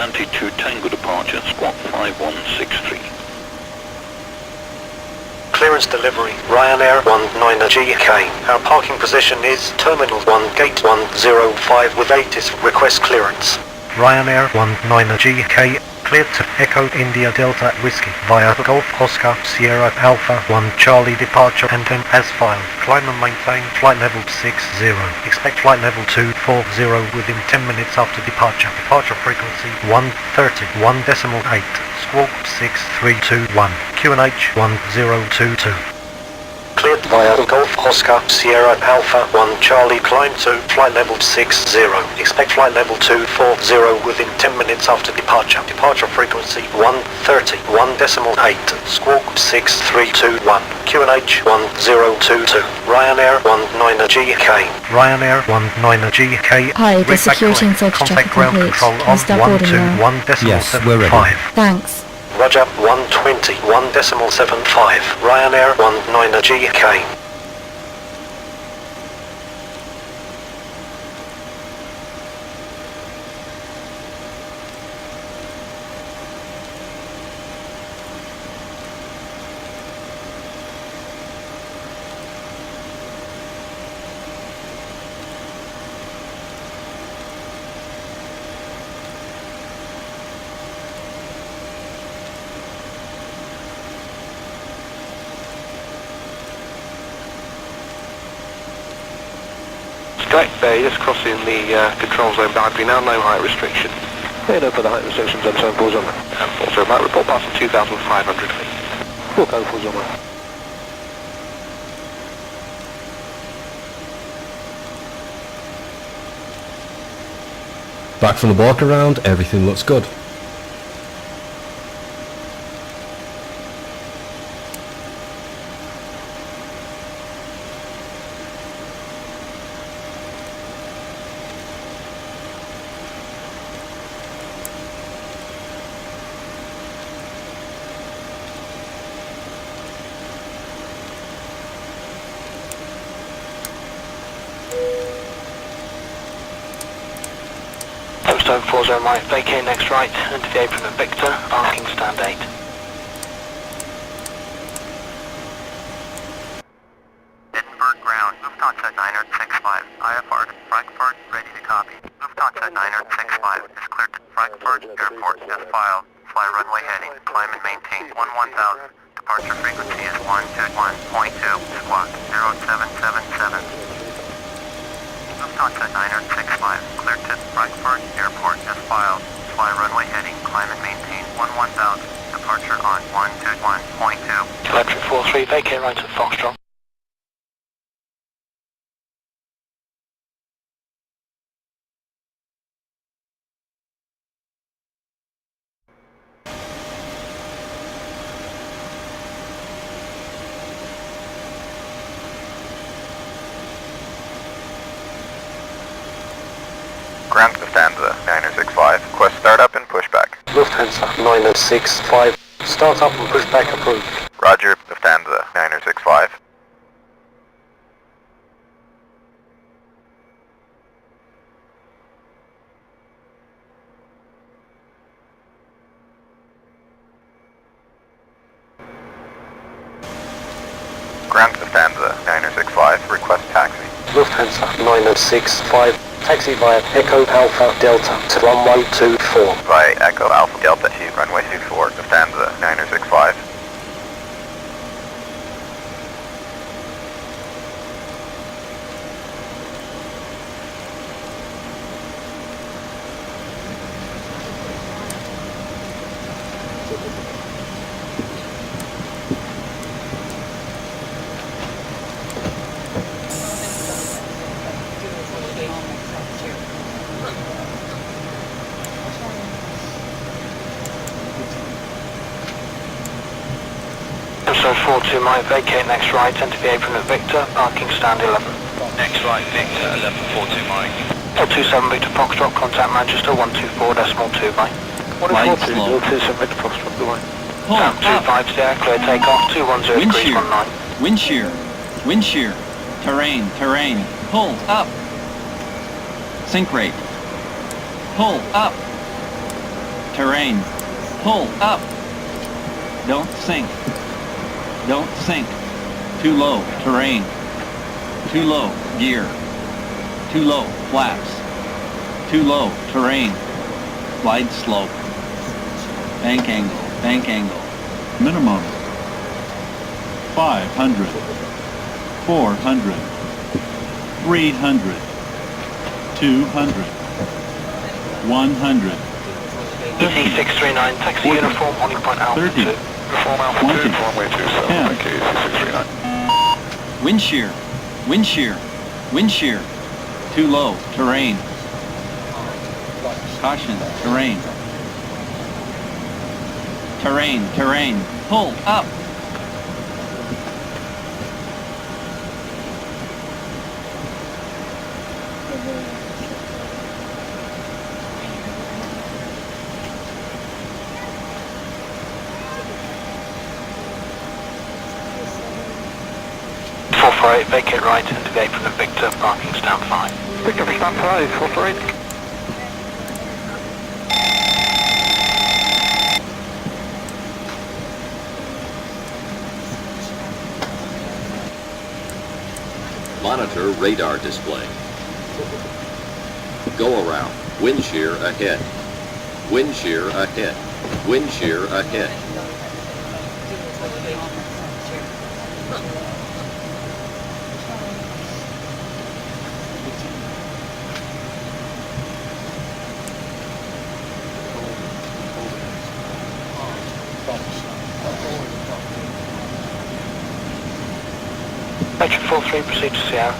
anti-2 Tango departure, squawk 5163. Clearance delivery, Ryanair 19GK. Our parking position is Terminal 1, Gate 105 with ATIS request clearance. Ryanair 19GK, cleared to Echo India Delta Whiskey via Golf Oscar Sierra Alpha 1 Charlie departure and then as filed. Climb and maintain flight level 60. Expect flight level 240 within 10 minutes after departure. Departure frequency 130, 1.8. Squawk 6321. QNH 1022. Cleared via Golf Oscar Sierra Alpha 1 Charlie, climb to flight level 60. Expect flight level 240 within 10 minutes after departure. Departure frequency 130, 1.8. Squawk 6321. QNH 1022. Ryanair 19GK. Ryanair 19GK. Hi, the security and safety check complete. Can you start boarding now? Yes, we're ready. Thanks. Roger, 120, 1.75. Ryanair 19GK. Egph, just crossing the control zone boundary now, no height restriction. No further height restrictions on 74 on and 40 might report passing 2,500 feet. 4 go 4 on. Back from the walk around, everything looks good. Stone 40 right, vacate next right, into the apron of Victor, parking stand 8. Edinburgh ground, Lufthansa 965, IFR to Frankfurt, ready to copy. Lufthansa 965 is cleared to Frankfurt Airport as filed. Fly runway heading, climb and maintain 1000. Departure frequency is 121.2, squawk 0777. Lufthansa 965, cleared to Frankfurt Airport as filed. Fly runway heading, climb and maintain 1000. Departure on 121.2. Electric 43, vacate right at Foxtrot. Ground Lufthansa 965, request startup and pushback. Lufthansa 965, start up and pushback approved. Roger, Lufthansa 965. Ground Lufthansa 965, request taxi. Lufthansa 965, taxi via Echo Alpha Delta to runway 24. Via Echo Alpha Delta to runway 24, Lufthansa 965. So 42 might vacate next right, enter the apron at Victor, parking stand 11. Next right, Victor, 1142 Mike. 027 Victor Foxtrot, contact Manchester 124.2 by. 142, 027 Victor Foxtrot, goodbye. Down 25 there, clear takeoff, 210 degrees 19. Wind shear, wind shear, terrain, terrain, pull up, sink rate, pull up, terrain. Pull up. Don't sink. Don't sink. Too low, terrain. Too low, gear. Too low, flaps. Too low, terrain. Glide slope. Bank angle, bank angle. Minimum. 500. 400. 300. 200. 100. EC639, taxi uniform, holding point Alpha 30. 2. Uniform Alpha 2, 20. runway 27, 10. thank you, EC639. Wind shear. Wind shear. Wind shear. Too low, terrain. Caution, terrain. Terrain, terrain. Pull up. Vacate right and today from the Victor, parking stand 5. Victor, stand 5, 448. Monitor radar display. Go around. Wind shear ahead. Wind shear ahead. Wind shear ahead. Patrick 43, proceed to Sierra.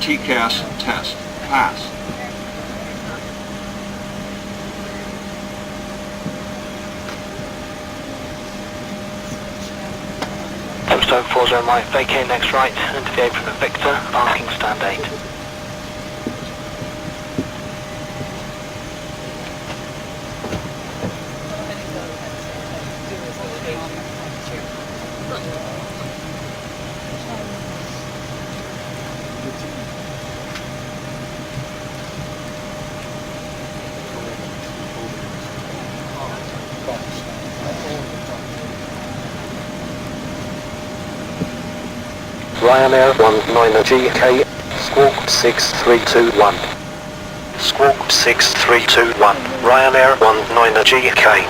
TCAS test. Pass. Tombstone 40 right, vacate next right and today from the Victor, parking stand 8. Ryanair 19 GK, squawk 6321. Squawk 6321, Ryanair 19 GK.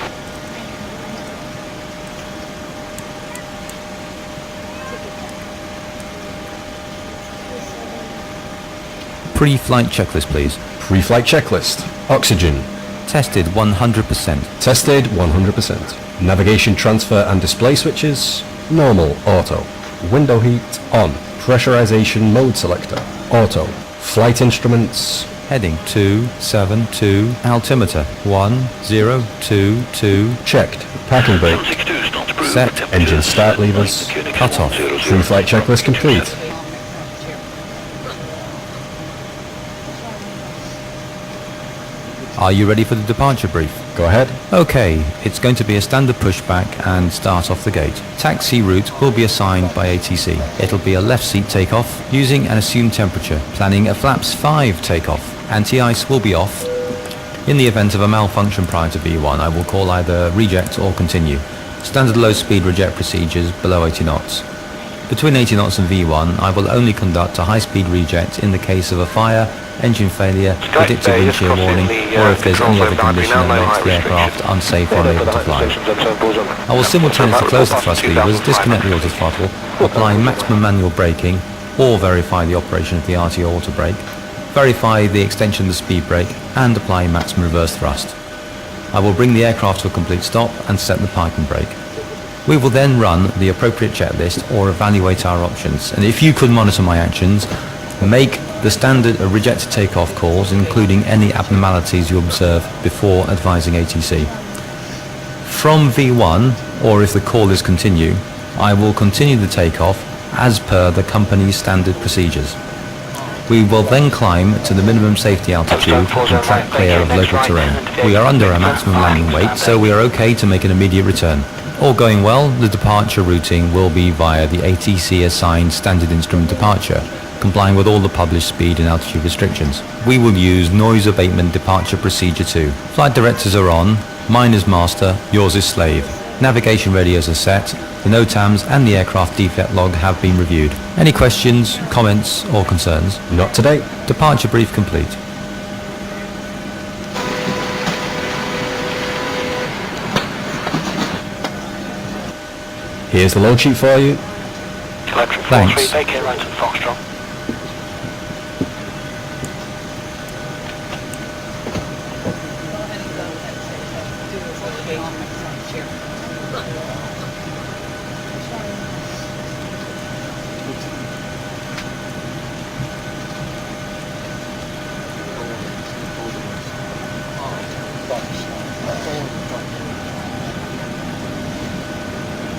Pre-flight checklist, please. Pre-flight checklist. Oxygen. Tested 100%. Tested 100%. Navigation transfer and display switches. Normal. Auto. Window heat on. Pressurization mode selector. Auto. Flight instruments. Heading 272. Altimeter 1022. Checked. Parking brake. 762 is not approved. Set. Temperature Engine start slightly levers. security Cut off. 100. Pre-flight checklist complete. Are you ready for the departure brief? Go ahead. Okay, it's going to be a standard pushback and start off the gate. Taxi route will be assigned by ATC. It'll be a left seat takeoff using an assumed temperature. Planning a flaps 5 takeoff. Anti-ice will be off. In the event of a malfunction prior to V1, I will call either reject or continue. Standard low speed reject procedures below 80 knots. Between 80 knots and V1, I will only conduct a high speed reject in the case of a fire, engine failure, predicted wind shear warning, or if there's any other condition that makes the aircraft unsafe or unable to fly. I will simultaneously close the thrust levers, disconnect the auto throttle, apply maximum manual braking, or verify the operation of the RTO auto brake, verify the extension of the speed brake, and apply maximum reverse thrust. I will bring the aircraft to a complete stop and set the parking brake. We will then run the appropriate checklist or evaluate our options, and if you could monitor my actions, make the standard reject takeoff calls, including any abnormalities you observe before advising ATC. From V1, or if the call is continue, I will continue the takeoff as per the company's standard procedures. We will then climb to the minimum safety altitude and track clear of local terrain. We are under our maximum landing weight, so we are okay to make an immediate return. All going well, the departure routing will be via the ATC assigned standard instrument departure, complying with all the published speed and altitude restrictions. We will use noise abatement departure procedure 2. Flight directors are on, mine is master, yours is slave. Navigation radios are set, the NOTAMs and the aircraft defect log have been reviewed. Any questions, comments or concerns? Not today. Departure brief complete. Here's the load sheet for you. Electric 43, Thanks. vacate right at Foxtrot.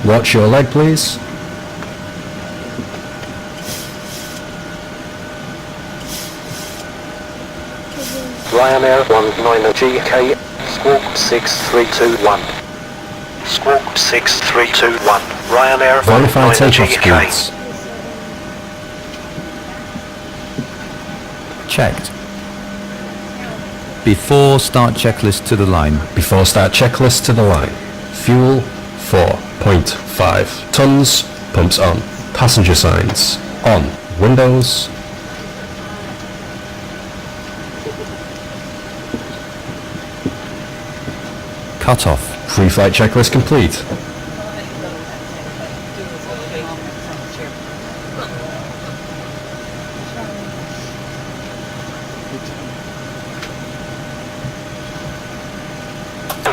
Watch your leg, please. Ryanair 19GK, squawk 6321. Squawk 6321. Ryanair Verify takeoff 19GK. speeds. Checked. Before start checklist to the line. Before start checklist to the line. Fuel 4.5 tons. Pumps on. Passenger signs on. Windows. Cut off. Pre-flight checklist complete.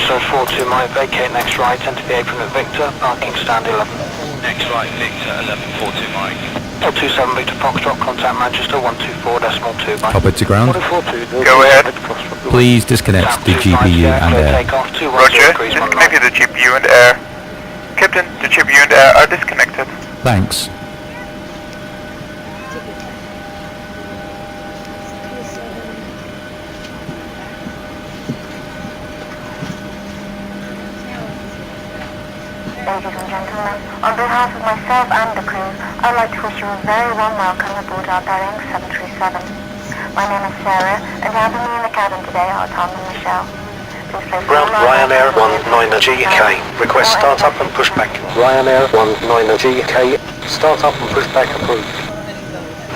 So 42 Mike, vacate next right, enter the apron at Victor, parking stand 11. Next right, Victor, 1142 Mike. 427 Victor Foxtrot, contact Manchester 124.2 by. Pop it to ground. 142. Go ahead. Please disconnect the GPU and air. Roger, disconnected the GPU and air. Captain, the GPU and air are disconnected. Thanks. Ladies and gentlemen, on behalf of myself and the crew, I'd like to wish you a very warm welcome aboard our Boeing 737. My name is Sarah, and having me in the cabin today are Tom and Michelle. Please place Ground Ryanair 19GK. Request start up and pushback. Ryanair 19GK. Start up and pushback approved.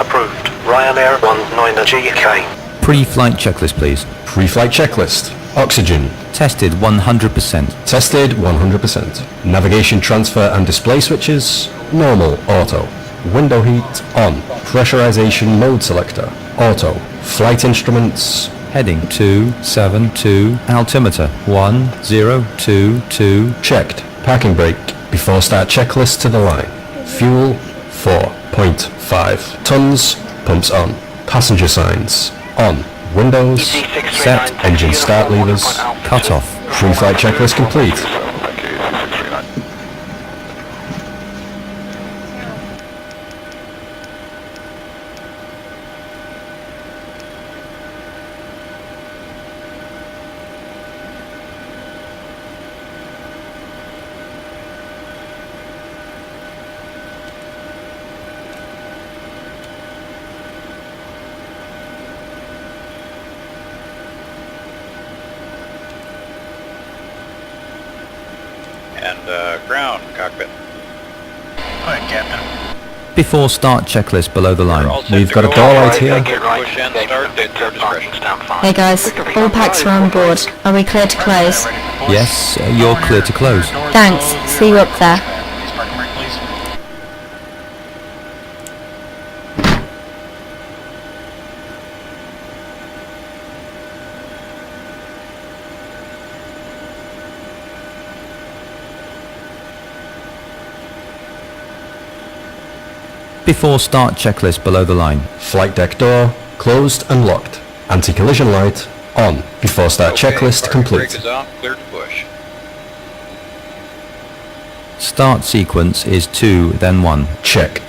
Approved. Ryanair 19GK. Pre-flight checklist, please. Pre-flight checklist. Oxygen. Tested 100%. Tested 100%. Navigation transfer and display switches. Normal. Auto. Window heat on. Pressurization mode selector. Auto. Flight instruments. Heading 272. Altimeter 1022. Checked. Parking brake. Before start checklist to the line. Fuel 4.5 tons. Pumps on. Passenger signs on. Windows. Set. Engine start levers. Cut off. Pre-flight checklist complete. And ground cockpit. Go ahead, Captain. Before start checklist below the line. We've got a door light here. Push in, start at their discretion. Hey guys, all packs are on board. Are we clear to close? Yes, you're clear to close. Thanks. See you up there. Please parking brake, please. Before start checklist below the line. Flight deck door closed and locked. Anti-collision light on. Before start checklist Brake complete. is on, clear to push. Start sequence is 2, then 1. Check.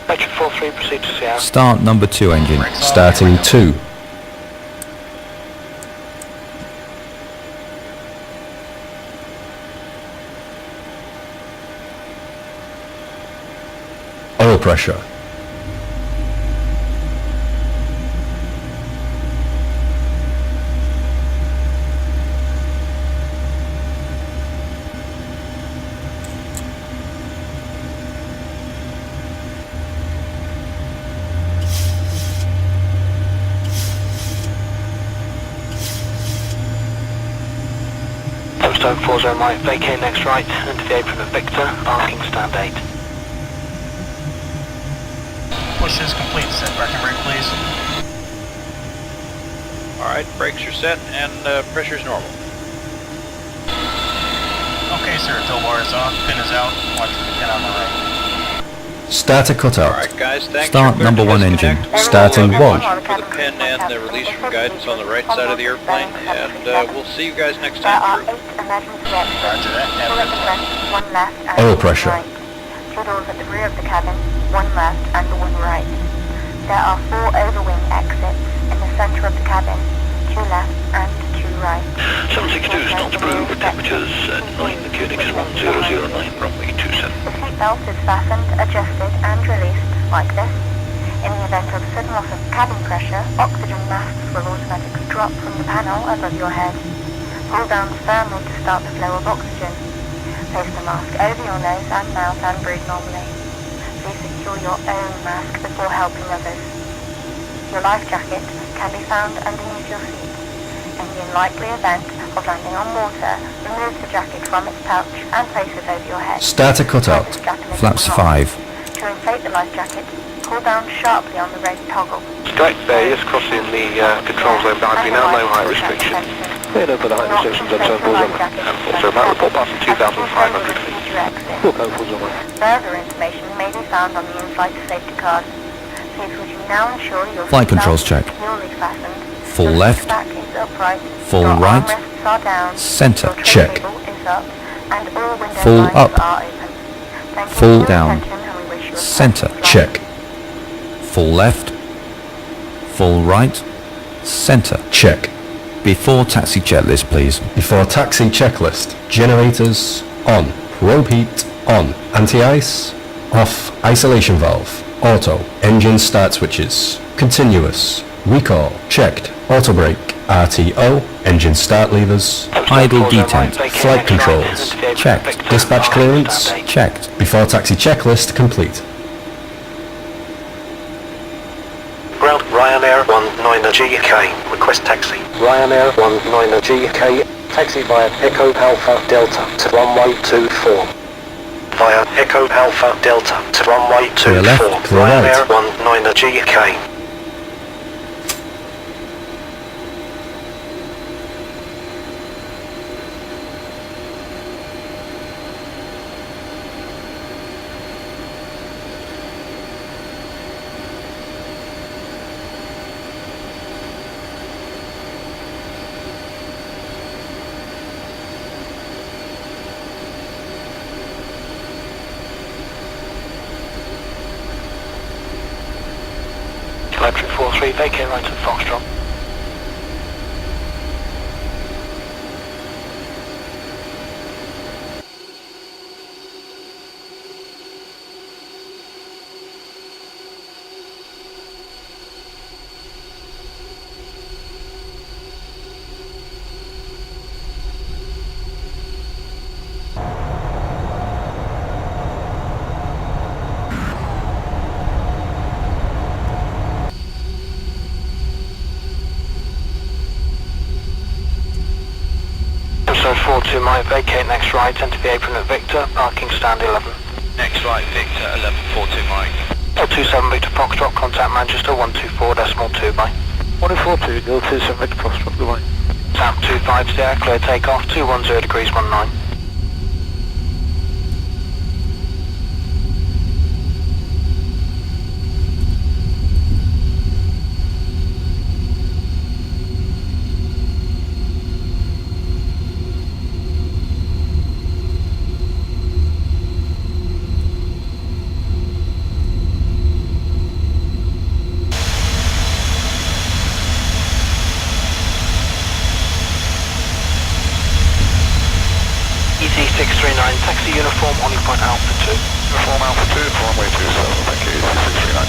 Electric 43 4-3, proceed to Sierra. Start number 2 engine. Starting 2. Oil pressure. Stoke 40 Mike, vacate next right, into the apron of Victor, parking stand 8. Push is complete, set braking brake please. Alright, brakes are set and pressure's normal. Okay sir, tow bar is on, pin is out, watch for the pin on the right. Starter cutout. Alright guys, thanks. Start number 1 engine. Starting 1. For the pin and the release from guidance on the right side of the airplane, and we'll see you guys next time through. Roger that, Oil pressure. 2 doors at the rear of the cabin, 1 left and 1 right. There are 4 overwing exits in the centre of the cabin, 2 left and 2 right. 762 starts approved, temperatures at 9, the QNX 1009, runway 27. The seatbelt is fastened, adjusted and released like this. In the event of sudden loss of cabin pressure, oxygen masks will automatically drop from the panel above your head. Pull down firmly to start the flow of oxygen. Place the mask over your nose and mouth and breathe normally. Please secure your own mask before helping others. Your life jacket can be found underneath your seat. In the unlikely event of landing on water, remove the jacket from its pouch and place it over your head. Starter cutout. Flaps 5. To inflate the life jacket, pull down sharply on the red toggle. Strike Bay, just crossing the control zone boundary now, no height restriction. Cleared over the height restrictions on zone 4 and also about report passing 2,500 feet. We'll go full zone. Further information may be found on the in-flight safety card. Please would you now ensure your Flight controls check. securely fastened. Full Your left. back is upright. Full your right. armrests are down. Center. Your tray Check. table is up, and all window Full lines up. are open. Thank you Full for your down. attention, and we wish you a Center. pleasant flight. Check. Full left. Full right. Center. Check. Before taxi checklist, please. Before taxi checklist. Generators on. Probe heat on. Anti-ice off. Isolation valve. Auto. Engine start switches. Continuous. Recall. Checked. Auto brake. RTO. Engine start levers. Idle detent. Flight controls. Checked. Dispatch clearance. Checked. Before taxi checklist complete. Ground Ryanair 19GK. Request taxi. Ryanair 19GK. Taxi via Echo Alpha Delta to runway 24. Via Echo Alpha Delta to runway 24. Clear left, clear right. Ryanair 19GK. Electric 4-3, vacate right at Foxtrot. So 42 Mike, vacate next right, enter the apron at Victor, parking stand 11. Next right, Victor, 1142 Mike. 027 Victor Foxtrot, contact Manchester 124.2 by. 142, 027 Victor Foxtrot, goodbye. Tap 25 there, clear takeoff, 210 degrees 19. 2339, taxi uniform on point Alpha 2. Uniform Alpha 2 for runway 27, thank you, 2339.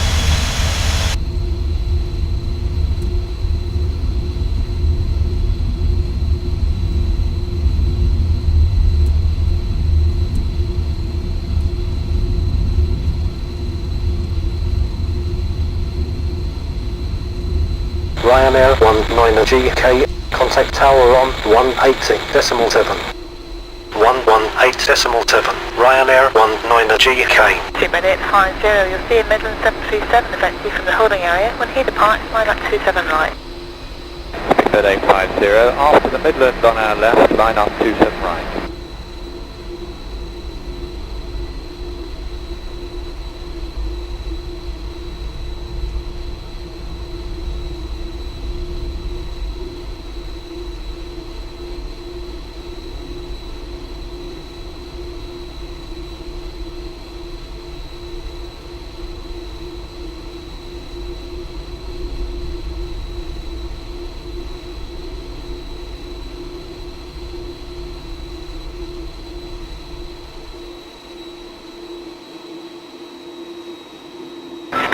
Ryanair 19GK, contact tower on 180.7. 118.7, Ryanair 19GK. Seatbelt 850, you'll see in Midland 737, effective from the holding area. When he departs, line up 27 right. Seatbelt 850, after the Midland on our left, line up 27 right.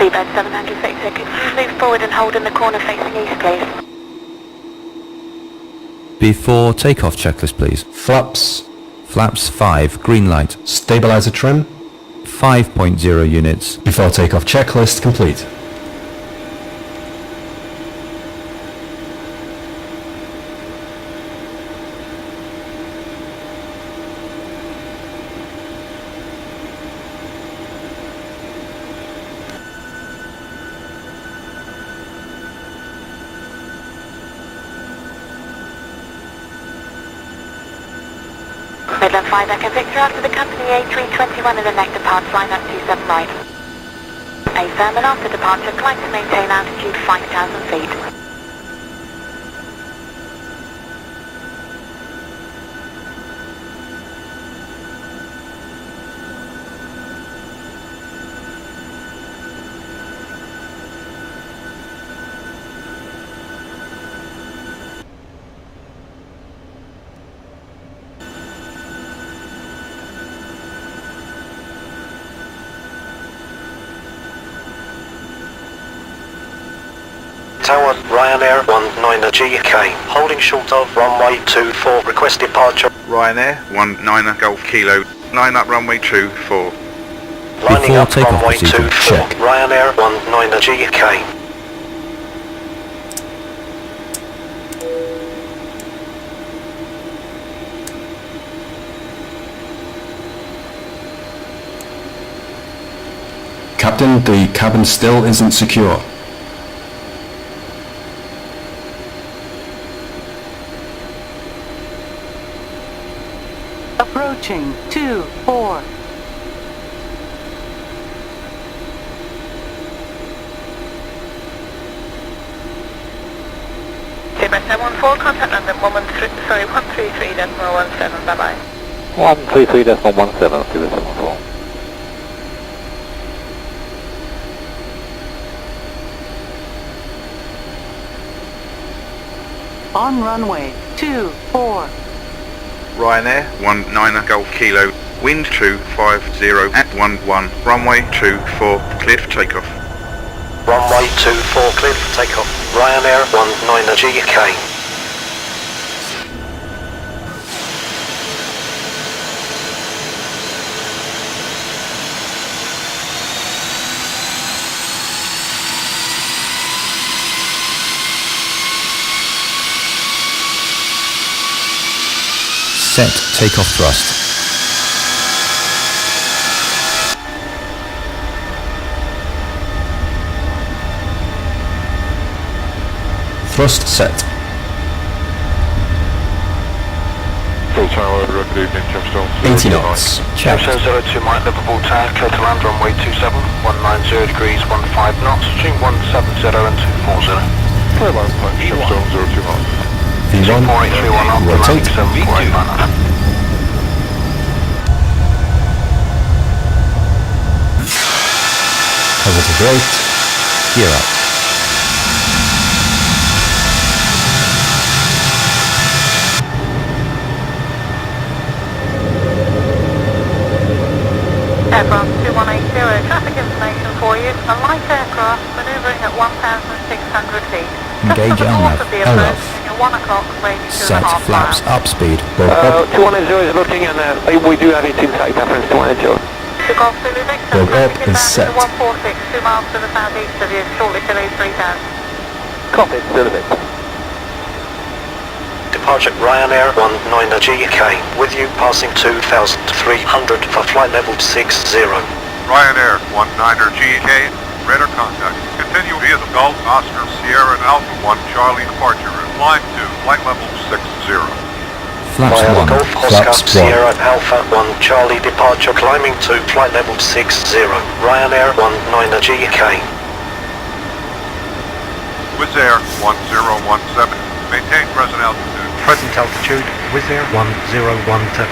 Speedbird 736, could you move forward and hold in the corner facing east, please? Before takeoff checklist, please. Flaps. Flaps 5, green light. Stabilizer trim. 5.0 units. Before takeoff checklist complete. Midland 5 Echo Victor after the company A321 in the next departs, line up 27 right. A firm and after departure, climb to maintain altitude 5,000 feet. Tower, Ryanair 19GK, holding short of runway 24, request departure. Ryanair 19 Golf Kilo, line up runway 24. Lining Before up takeoff runway procedure, 24, check. Ryanair 19GK. Captain, the cabin still isn't secure. Approaching 2-4. Seatbelt 714, contact London 133.17, bye bye. 133.17, Seatbelt 714. On runway 24. Ryanair 19 Golf Kilo, wind 250 at 11, runway 24, clear for takeoff. Runway 24, clear for takeoff. Ryanair 19GK. Set takeoff thrust. Thrust set. Full tower, good evening, Gemstone. 80 knots. Check. Gemstone 02 Mike, Liverpool Tower, clear to land runway 27, 190 degrees, 15 knots, between 170 and 240. Clear line, Gemstone 02 Mike. V1, 4831 up, rotate. landing 749. Positive rate. Gear up. 600 feet. Engage LNAV. LNAV. 1 o'clock, range 2.5 Set flaps miles. up speed. 210 is looking and we do have it in sight, reference 210. To Golf Zulu Victor, Log up is set. 146, 2 miles to the southeast of you, shortly delayed 3000. Copy, Zulu Victor. Departure Ryanair 19GK, with you passing 2,300 for flight level 60. Ryanair 19GK, radar contact. Continue via the Golf, Oscar, Sierra, and Alpha 1 Charlie departure route. Flying to flight level 60. Flaps Via 1. Golf, Oscar, Sierra, Alpha 1 Charlie departure, climbing to flight level 60. Ryanair 19GK. Wizz Air 1017. Maintain present altitude. Present altitude, Wizz Air 1017.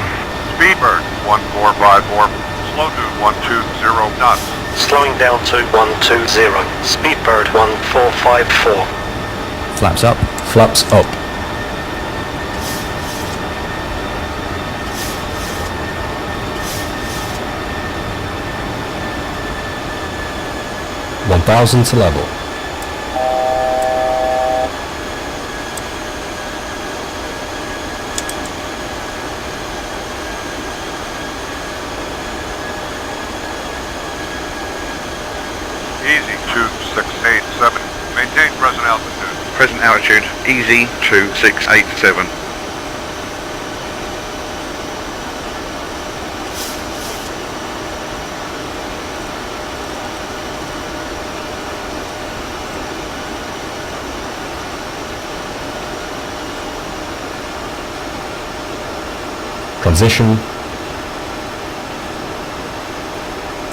Speedbird 1454. Slow to 120 knots. Slowing down to 120. Speedbird 1454. Flaps up. Flaps up. (1,000 to level). Easy 2687. Maintain present altitude. Present altitude, easy 2687. Transition.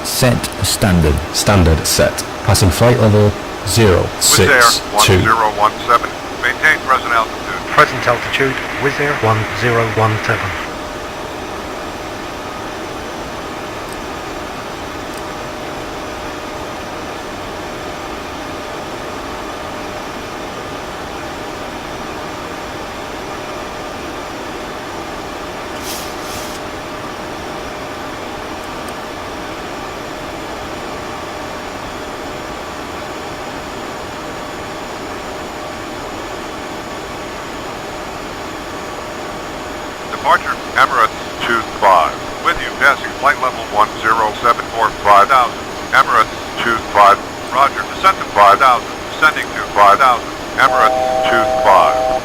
Set standard. Standard set. Passing flight level Wizz Air 062. 1017. Maintain present altitude. Present altitude, Wizz Air 1017. Departure Emirates 25. With you, passing flight level 1074, 5000. Emirates 25. Roger, descent to 5000. Descending to 5000. Emirates 25.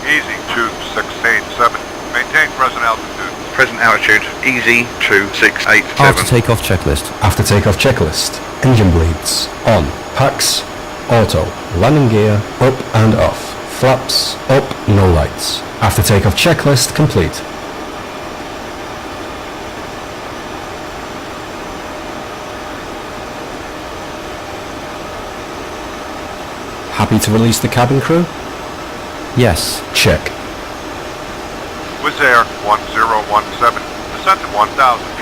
Easy 2687. Maintain present altitude. Present altitude, easy 2687. After takeoff checklist. After takeoff checklist. Engine bleeds. On. Packs. Auto. Landing gear. Up and off. Flaps. Up. No lights. After takeoff checklist complete. Happy to release the cabin crew? Yes. Check. Wizz Air 1017. Descent to 1000.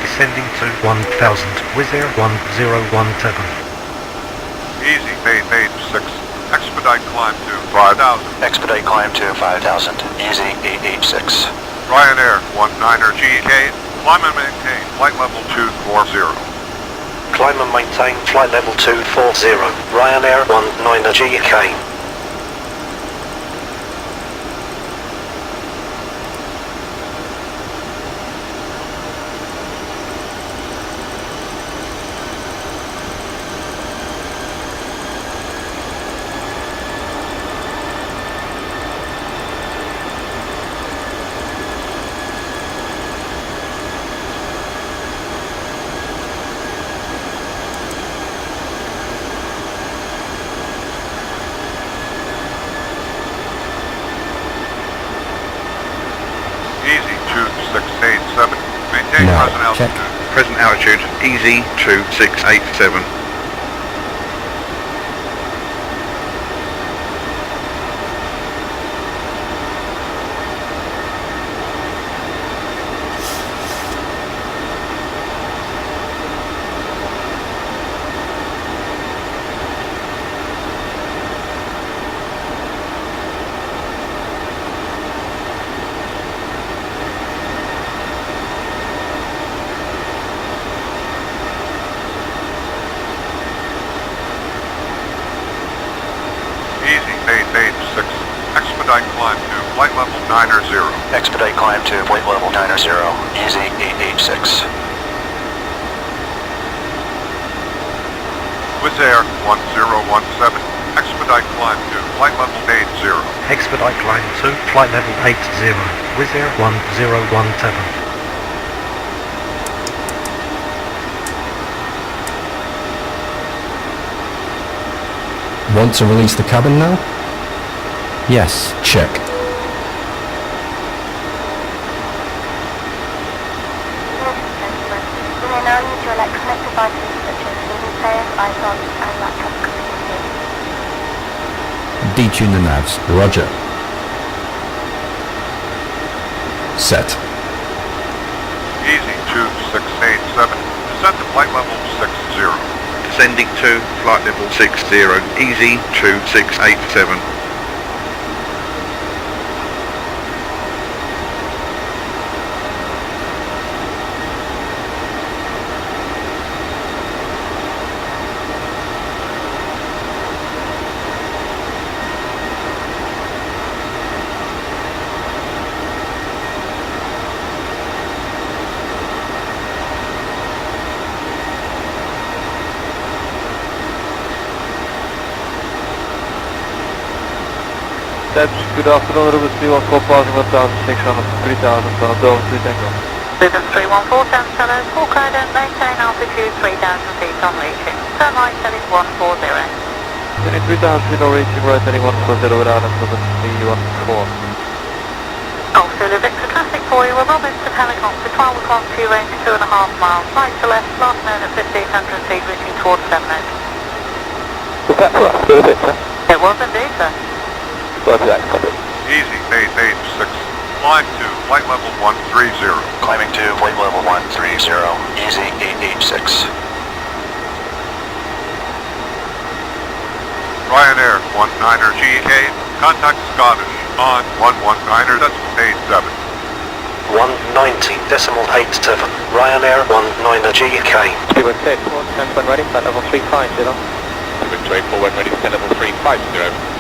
Descending to 1000. Wizz Air 1017. Easy, made 6. Expedite climb to 5000. Expedite climb to 5000. Easy 886. Ryanair 19GK. Climb and maintain flight level 240. Climb and maintain flight level 240. Ryanair 19GK. Easy 2687. Maintain Now, present altitude. check. Present altitude, easy 2687. Expedite climb to flight level 90, easy 886. Wizz Air 1017. Expedite climb to flight level 80. Expedite climb to flight level 80. Wizz Air 1017. Want to release the cabin now? Yes. Check. You may now use your electronic devices such as CD players, iPods, and laptop computers. Detune the navs. Roger. Set. Easy 2687. Descend to flight level 60. Descending to flight level 60. Easy 2687. Good afternoon, Rubus 314, passing 1,600, 3,000, on a Dover 3 Tango. Rubus 314, San Fellow, full code and maintain altitude 3,000 feet on reaching. Turn right heading 140. Heading 3,000 feet on reaching, right heading 140 without until the C14. Auxiliary Victor traffic for you, we're Robinson helicopter, 12 o'clock, Q range 2.5 miles, right to left, last known at 1,500 feet, reaching towards 7 minutes. Was that for us, Victor? It was indeed, sir. Roger that, copy. Easy 886. Climb to flight level 130. Climbing to flight level 130, easy 886. Ryanair 19er GK. Contact Scottish on 119.87. 190.87. Ryanair 19er GK. Speedway 4, 10 when ready, flight level 350. Speedway 4 when ready, flight level 350.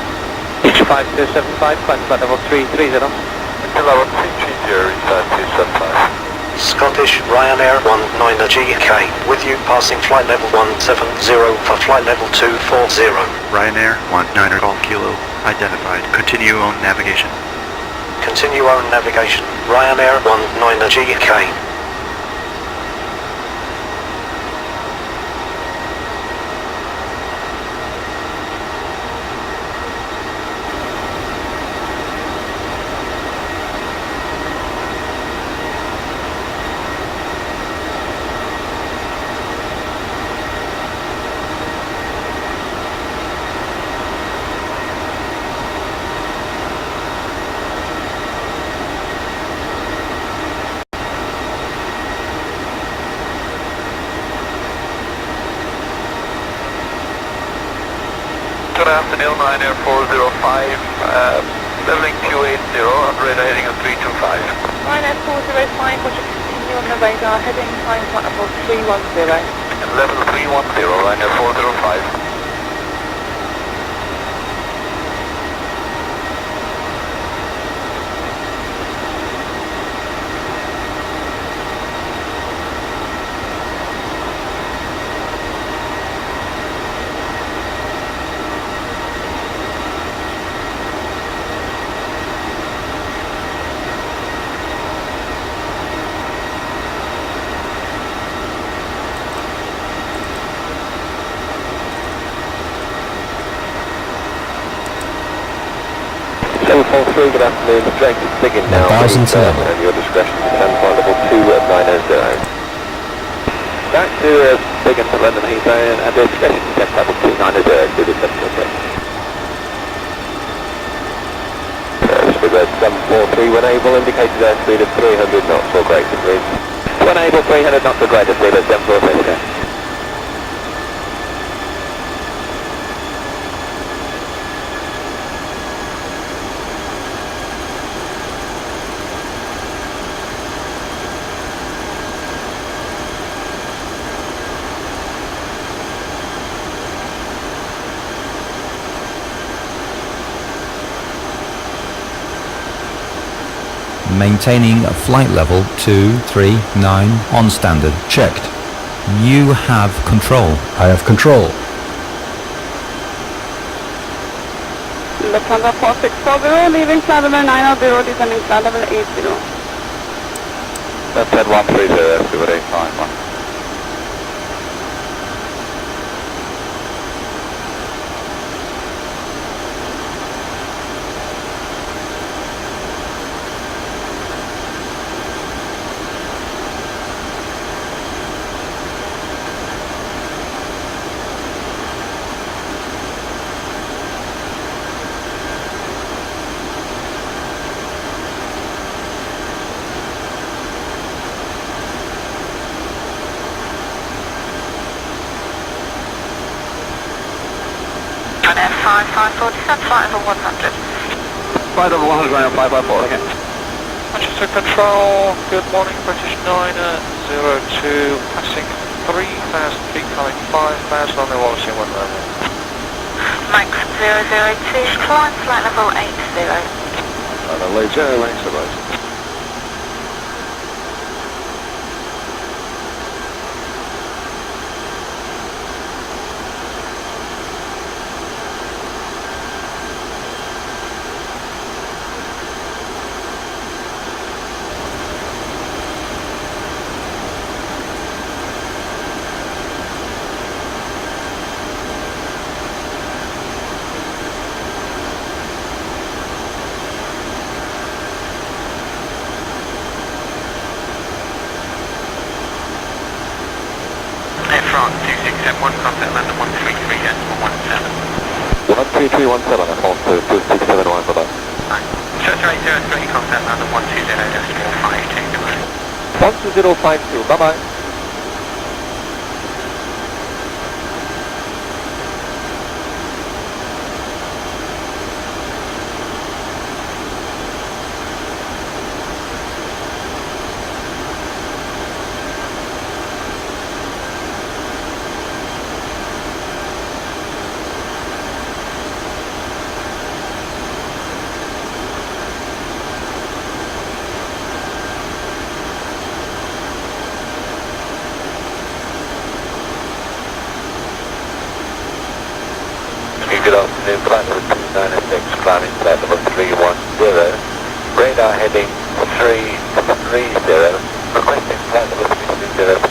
5275, flight level 330. Level 330, return 275. Scottish Ryanair 19er GK. With you passing flight level 170 for flight level 240. Ryanair 19er Golf Kilo identified. Continue on navigation. Continue on navigation. Ryanair 19er GK. Good afternoon, Ryanair 405, leveling 280, radar heading at 325. Ryanair 405, would you continue on the radar, heading climb flight level 310. Level 310, Ryanair 405. Good afternoon, strength is big in now, 1000 to level. and your discretion to descend flight level 290. Back to big into London Heathrow and discretion to descend level 290 to the 746. With 743 when able, indicated airspeed of 300 knots or greater please. When able, 300 knots or greater, speed at 746. maintaining flight level 239 on standard. Checked. You have control. I have control. Lufthansa 4640, leaving flight level 900, descending flight level 80. That's 130, that's good, 851. Flight level 100. Flight level 100, right on 554, okay. Manchester Control, good morning, British 902, passing 3,000 feet, coming 5,000 on the Wallace in 1 level. Max 002, climb flight level 80. Lead 0 lanes to right. France 2671, contact London 133 and 17. 13317, I hold to 2671 for that. Sorry, 03, contact London 120.452. 12052, bye-bye. Good afternoon, flight level 296, climbing flight level 310, radar heading 330, requesting flight level 330.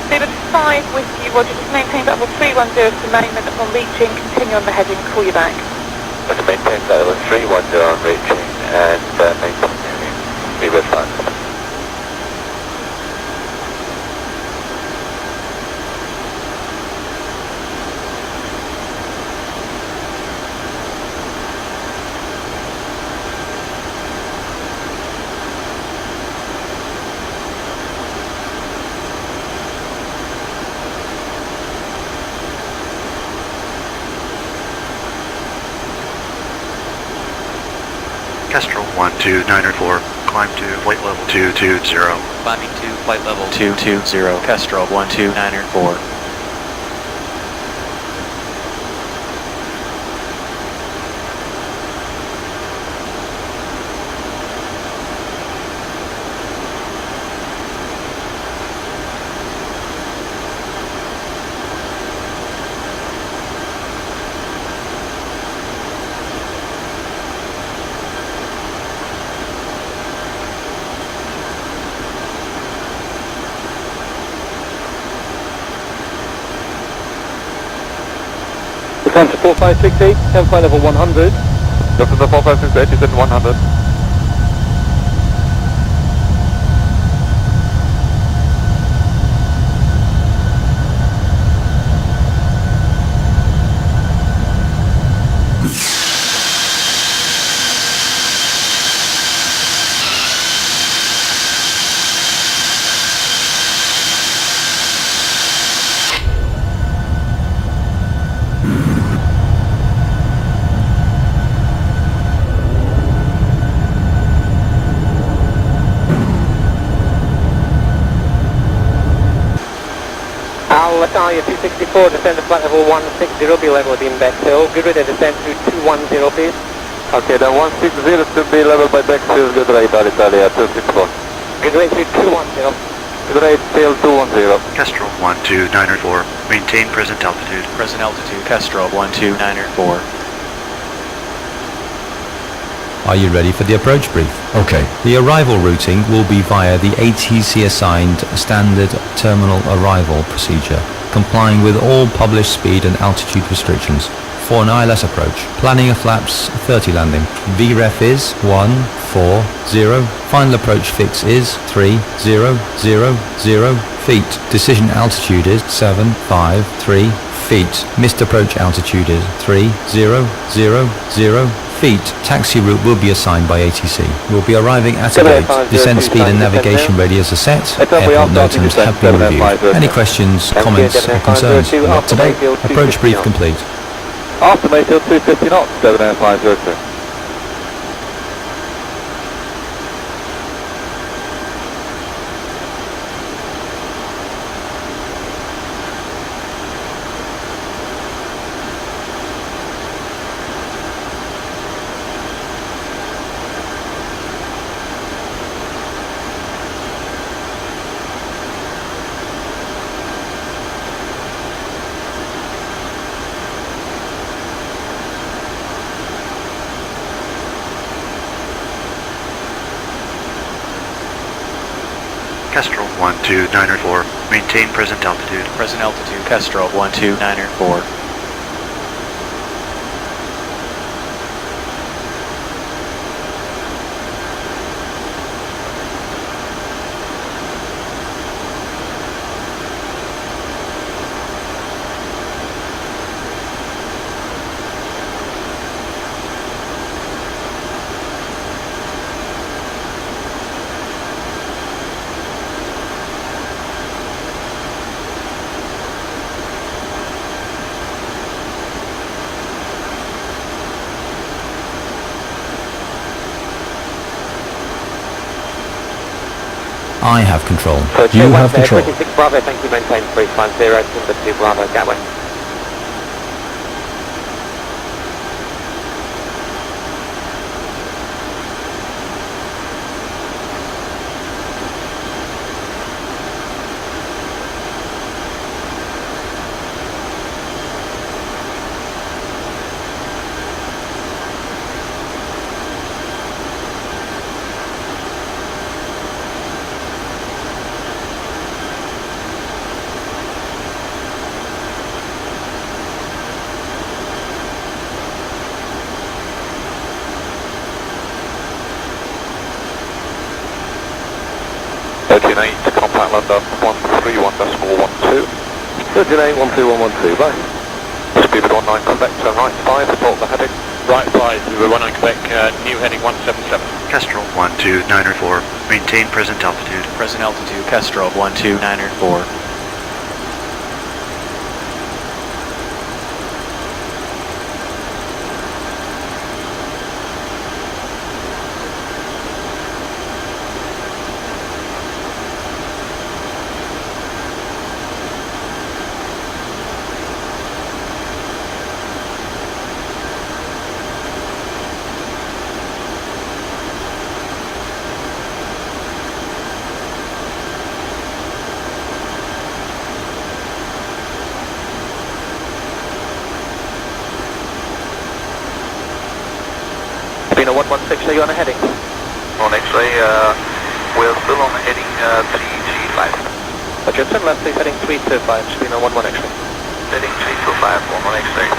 David 5 with you, Roger, just maintain level 310 to moment upon reaching, continue on the heading, call you back. To maintain flight level 310 on reaching and maintaining Viva flight. Kestrel 12904, climb to flight level 220. Climbing to flight level 220, Kestrel 12904. Time to 4568, 10 flight level 100. Look at the 4568, you said 100. Italia 264, descend to flight level 160, be level with Egph Hill. Good ready to descend to 210, please. Okay, then 160 to be level by deck 2, good rate, Italia 264. Good rate 210. Good rate, tail 210. Kestrel 12904, maintain present altitude. Present altitude, Kestrel 12904. Are you ready for the approach brief? Okay. The arrival routing will be via the ATC assigned standard terminal arrival procedure, complying with all published speed and altitude restrictions. For an ILS approach, planning a flaps 30 landing. VREF is 140. Final approach fix is 3000 feet. Decision altitude is 753 feet. Missed approach altitude is 3000 feet. Taxi route will be assigned by ATC. We'll be arriving at a gate. Descent speed and navigation radius are set. Airport NOTAMs have been reviewed. Any questions, comments or concerns? Not today. Approach brief complete. After Mayfield 250 knots, 70502. Kestrel 12904, maintain present altitude. Present altitude, Kestrel 12904. I have control. You have control. 26 Bravo, thank you, maintain 350, number 2 Bravo, Gateway. To contact London 131.12. 13112, bye. Speed 19 Quebec, turn right 5, report the heading. Right 5, we were 19 Quebec, new heading 177. Kestrel 12904, maintain present altitude. Present altitude, Kestrel 12904. Been a 116, are you on a heading? On X-ray, we're still on heading 3G5. Roger, turn left, please, heading 325, should be a 11 X-ray. Heading 325, 11 X-ray.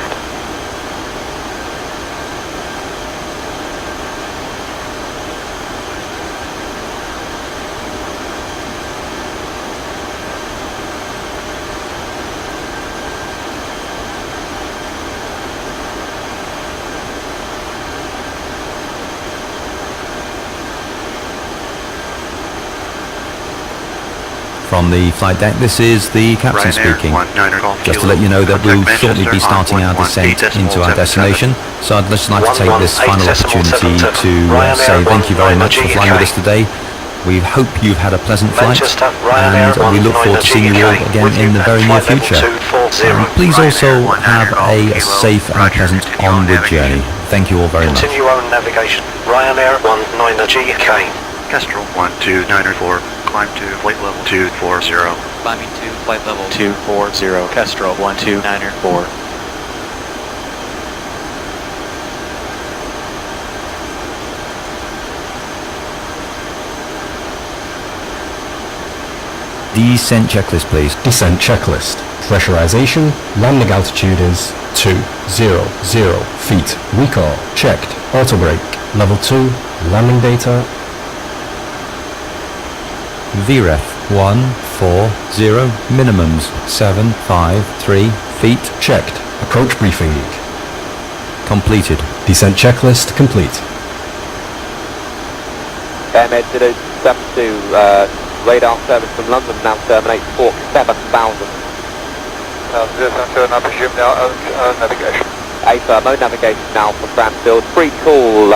From the flight deck, this is the captain speaking. Just to let you know that we'll shortly be starting our descent into our destination, so I'd just like to take this final opportunity to say thank you very much for flying with us today. We hope you've had a pleasant flight, Manchester, Ryanair and we look forward to seeing you all again in the very near future. Please also have a safe and pleasant onward journey. Thank you all very much. Continue on navigation. Ryanair 19GK. Kestrel 12904. Climb to flight level 240. Climbing to flight level 240, Kestrel 12904. Descent checklist, please. Descent checklist. Pressurization. Landing altitude is 200 feet. Recall checked. Auto brake. Level 2. Landing data. VREF 140. Minimums 753 feet. Checked. Approach briefing. Completed. Descent checklist complete. Airmed 072, radar service from London now terminate 47,000. 072, I presume now own navigation. AFIRM, own navigation now for Cranfield. Free call,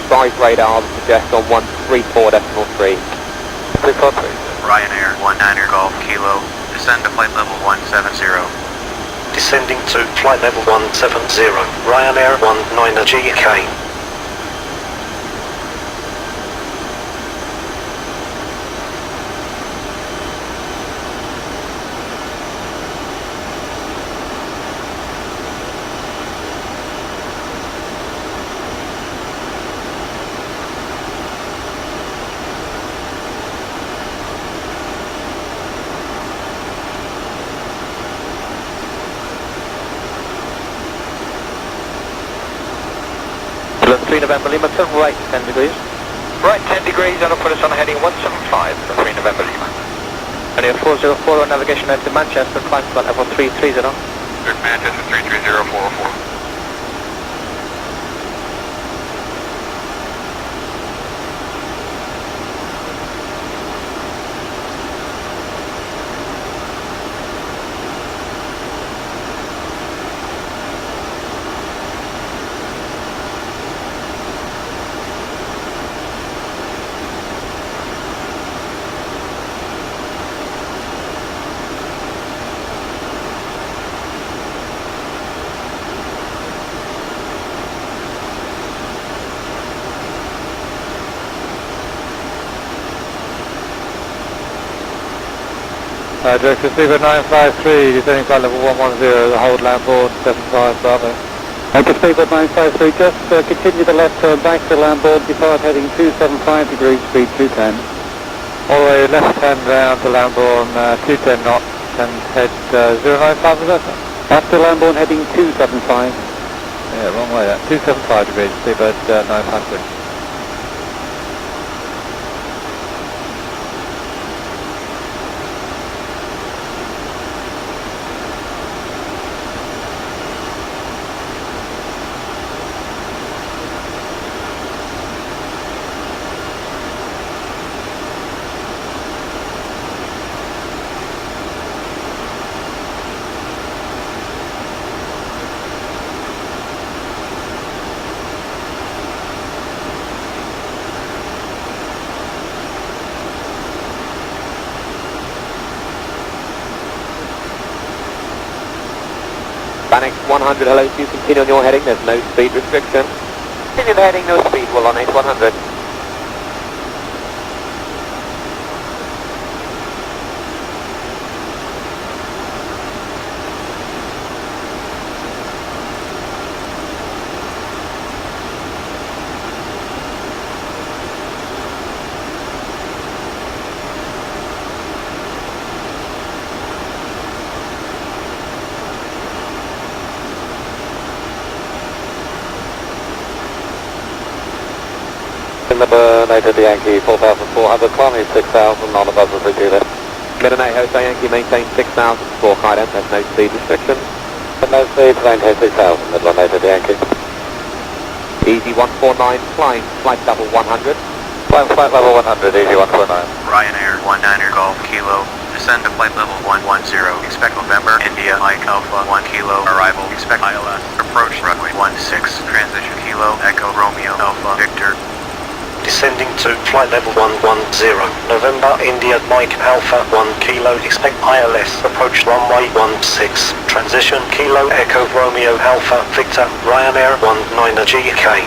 rise radar suggest on 134.3. 343. Ryanair 19er Golf Kilo, descend to flight level 170. Descending to flight level 170. Ryanair 19GK. England 3 November Lima, turn right 10 degrees. Right 10 degrees, that'll put us on heading 175 for 3 November Lima. And 404 on navigation out to Manchester, climb flight level 330. Good, Manchester 330404. Director Receiver 953, descending flight level 110, hold land board 75 Bravo. Director Receiver 953, just continue the left turn back to land board, depart heading 275 degrees, speed 210. All the way left hand round to Lambourne, 210 knots, and head 095, is that? After Lambourne heading 275. Yeah, wrong way that, 275 degrees, Seabird 953. Bannex 100, hello to you, continue on your heading, there's no speed restriction. Continue the heading, no speed, we'll on 8100. Number United Yankee 4,400, climbing 6,000 on above the 3 left. Midnight Hotel Yankee maintain 6,000, squawk ident, there's no speed restriction. No speed, maintain 6,000, Midland United Yankee. Easy 149, climb, flight level 100. Climb flight level 100, easy 149. Ryanair 19er Golf Kilo, descend to flight level 110. Expect November, India, Mike Alpha 1 Kilo, arrival, expect ILS. Approach runway 16, transition Kilo, Echo Romeo Alpha Victor. Descending to flight level 110. November, India, Mike, Alpha, 1 Kilo, expect ILS, approach runway 16. Transition, Kilo, Echo, Romeo, Alpha, Victor, Ryanair, 19 GK.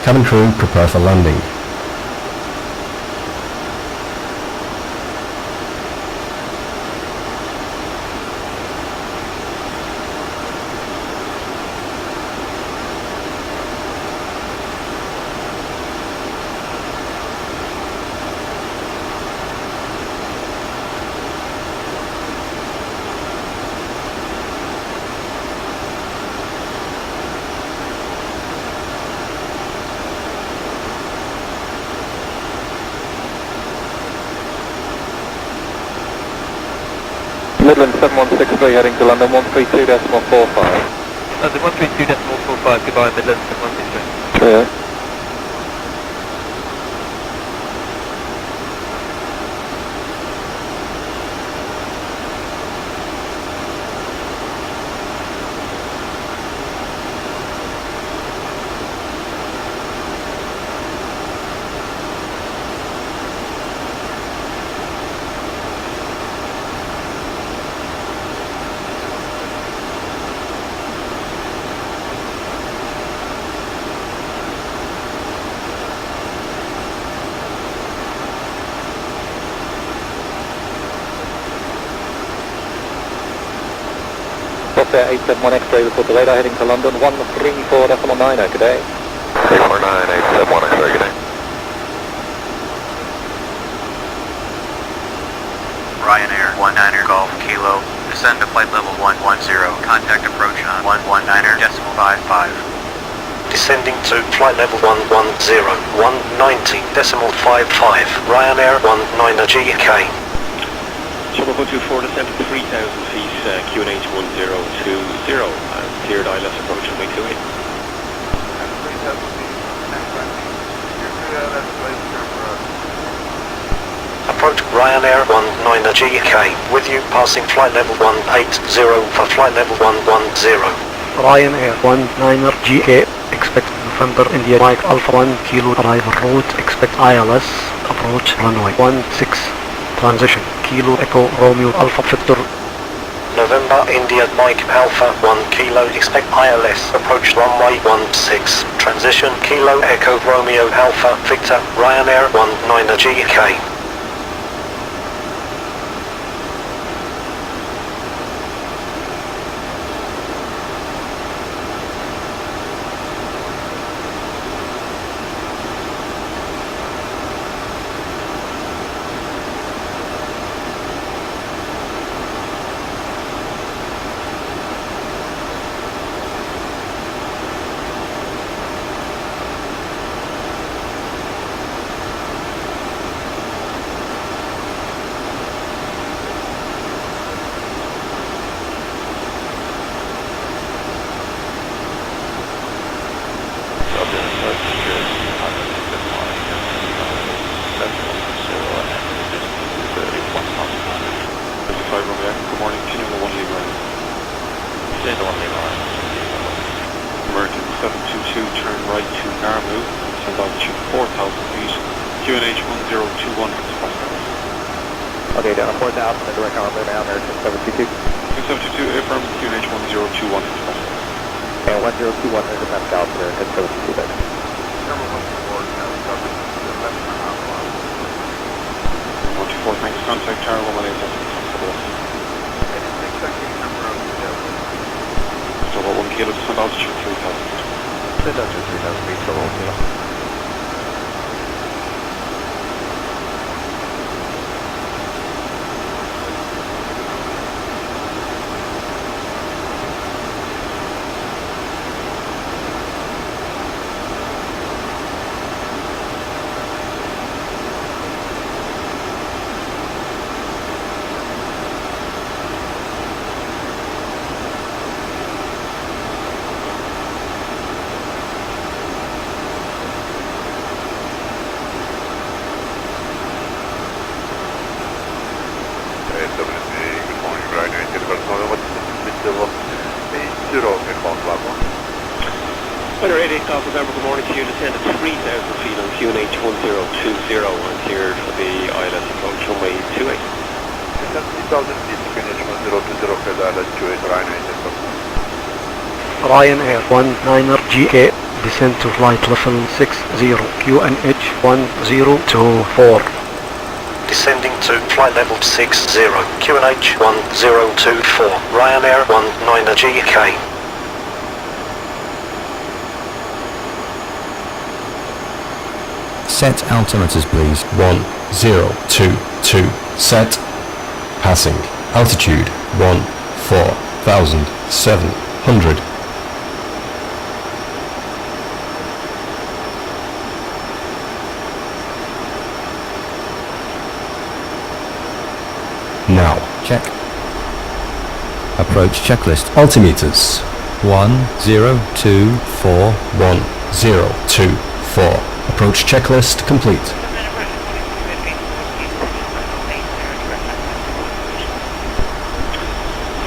Cabin crew, prepare for landing. Midland 7163 heading to London 132.45. London 132.45, goodbye Midland 7163. Clear. There, 871 X-ray report the radar heading to London 134.9, good day. 349, 871 X-ray, good day. Ryanair 19er Golf Kilo, descend to flight level 110, contact approach on 119.55. Descending to flight level 110, 190.55, Ryanair 19 GK. Trouble 124, descend to 3,000 feet, QNH 1020, and cleared ILS approach runway 28. Approach Ryanair 19 GK, with you passing flight level 180 for flight level 110. Ryanair 19 GK, expect November, India, Mike, Alpha 1 Kilo, arrival route, expect ILS, approach runway 16. Transition, Kilo, Echo, Romeo, Alpha, Victor. November, India, Mike, Alpha, 1 Kilo, expect ILS, approach runway 16. Transition, Kilo, Echo, Romeo, Alpha, Victor, Ryanair 19 GK. Okay, down to 4,000, the direct arm now, American 722. 722, affirm, QNH 1021 express. And 1021, there's a Pascal, American 722 back. Number 124, thanks, contact tower 118. So about 1 kilo, descend altitude 3,000. Descend altitude 3,000 feet, so 1 kilo. Golf November, good morning to you. Descend at 3,000 feet on QNH 1020 and cleared for the ILS approach runway 28. Descend 3,000 feet, QNH 1020, cleared ILS 28, Ryanair 19er GA, descend to flight level 60, QNH 1024. Descending to flight level 60, QNH 1024, Ryanair 19er GK. Set altimeters please. 1022. Set. Passing. Altitude 14,700. Now. Check. Approach checklist. Altimeters. 1024. 1024. Approach checklist complete.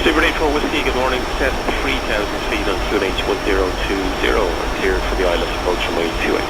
Super 84 Whiskey, good morning. Descend 3,000 feet on QNH 1020 and cleared for the ILS approach runway 28.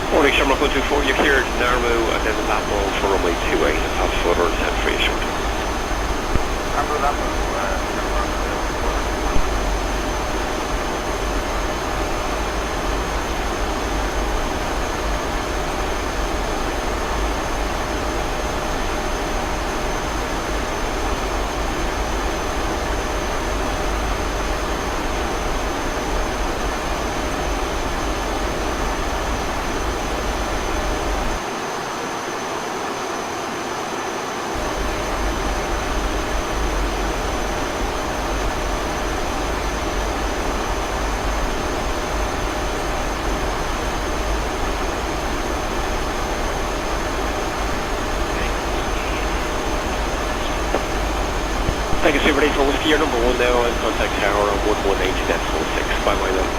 Morning, Shamrock 124, you're cleared Narmu and then the lap ball for runway 28 and have further descent for you shortly. Thank you, Super 84 Whiskey, you're number 1 now and contact tower on 118.46 by my level.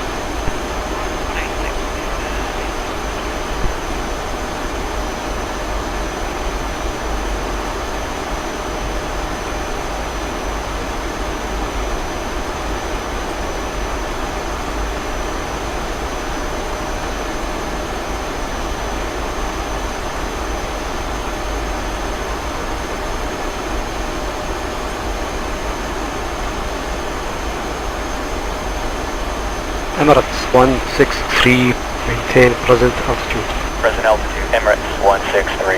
Emirates 163, maintain present altitude. Present altitude, Emirates 163.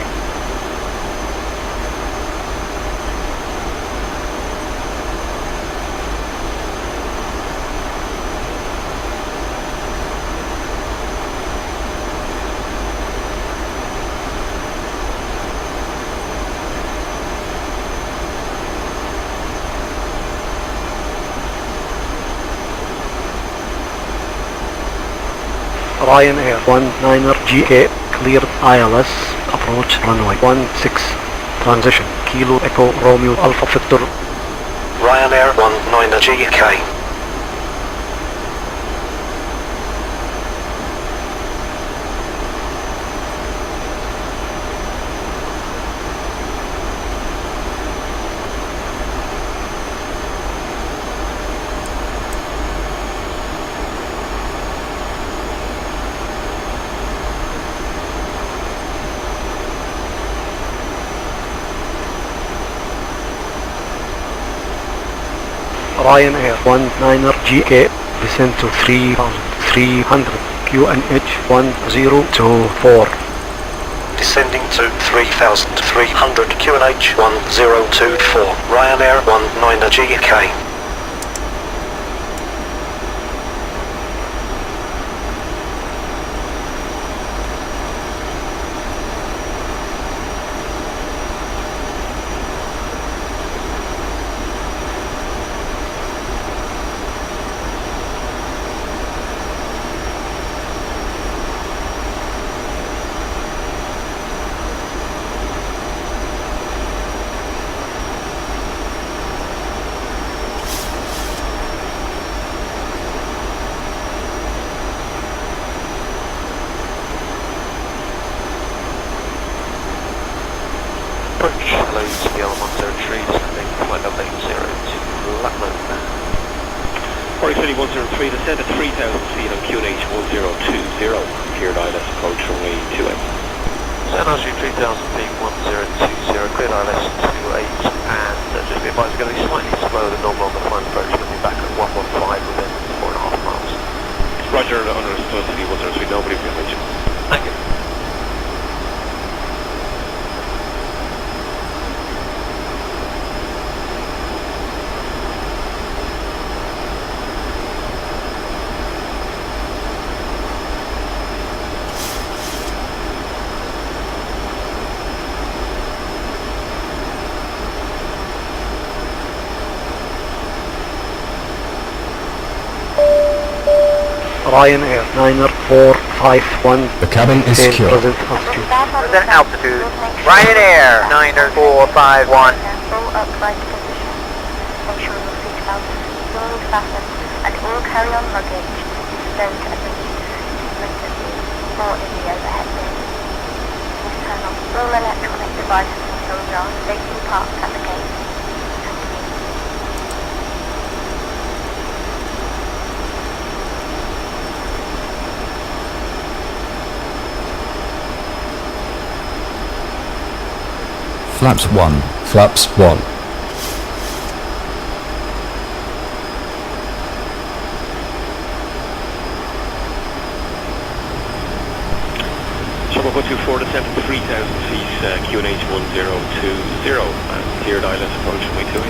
Ryanair 19er GA, cleared ILS, approach runway 16, transition, Kilo Echo Romeo Alpha Victor. Ryanair 19er GK. Ryanair 19er GA, descend to 3,300, QNH 1024. Descending to 3,300, QNH 1024, Ryanair 19er GK. approach. Hello, CL 103, descending flight level 80 to Lapland. Corey City 103, descend at 3,000 feet on QNH 1020, cleared ILS approach runway 28. Descend altitude 3,000 feet 1020, cleared ILS 28, and just be advised, going to be slightly slower than normal on the final approach, we'll be back at 115 within 4.5 miles. Roger, understood, City 103, nobody behind you. Thank you. Ryanair 9451. The cabin is secure. Present altitude. Present altitude. Ryanair 9451. Full upright position. Ensure your seatbelt is firmly fastened and all carry-on luggage is stowed at the seat emergency or in the overhead bin. Please turn off all electronic devices until you are safely parked at the gate. Thank you. Flaps 1. Flaps 1. Sharp 124, descend at 3,000 feet, QNH 1020, cleared ILS approach runway 28.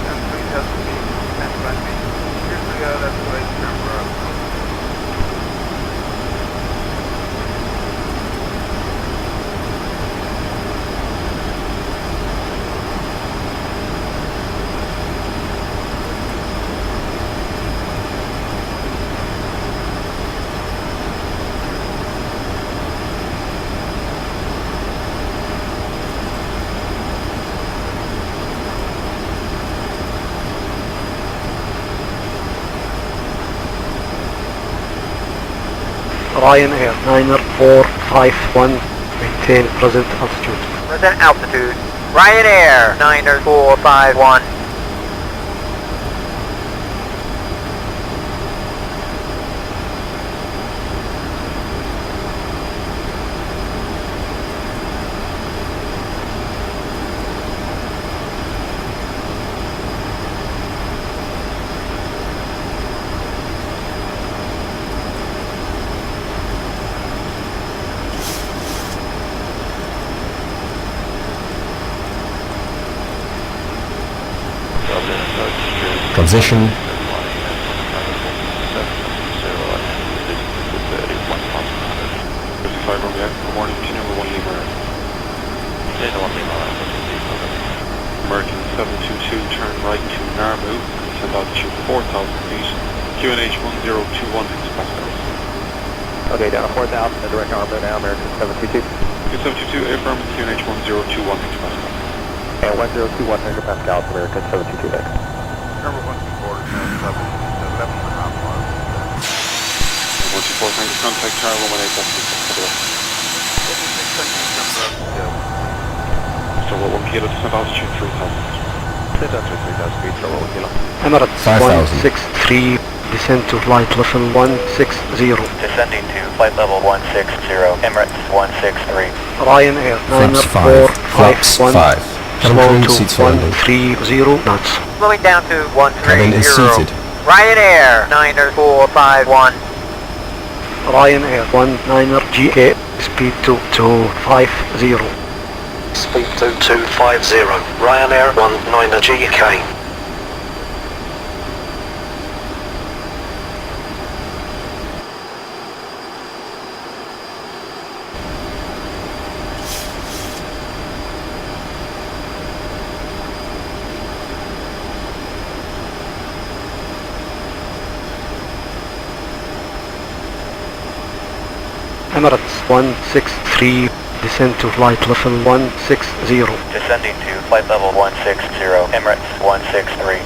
And 3,000 feet, and runway. Here's the that's the right camera. Ryanair 9451. Maintain present altitude. Present altitude. Ryanair 9451. Transition. Good morning, to number 1 Lima. American 722, turn right to Narmu, descend altitude 4,000 feet, QNH 1021 hectopascals. Okay, down to 4,000, the direct arm now, American 722. 722, affirm QNH 1021 hectopascals. And 1021 hectopascals, American 722 next. Number 124, 11.5 miles. 124, thank you, contact tower 118. So 1 kilo, descent altitude 3,000. Descent altitude 3,000 feet, so 1 kilo. Emirates 5,000. 163. Descend to flight level 160. Descending to flight level 160, Emirates 163. Ryanair Flaps 5. Flaps 9451. 5. Slow Cabin to seats for landing. 130 knots. Slowing down to 130. Cabin is seated. Ryanair 9451. Ryanair 19 GA. Speed to 250. Speed to 250. Ryanair 19 GK. Emirates 163, descend to flight level 160. Descending to flight level 160, Emirates 163.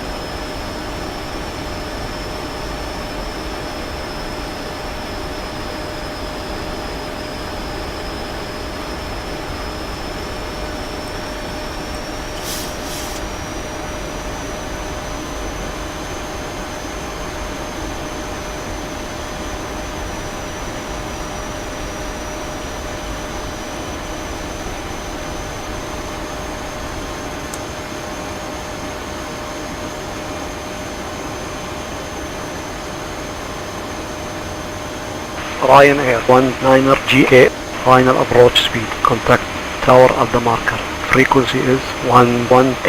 Ryanair 19er GA, final approach speed, contact tower at the marker. Frequency is 118.6.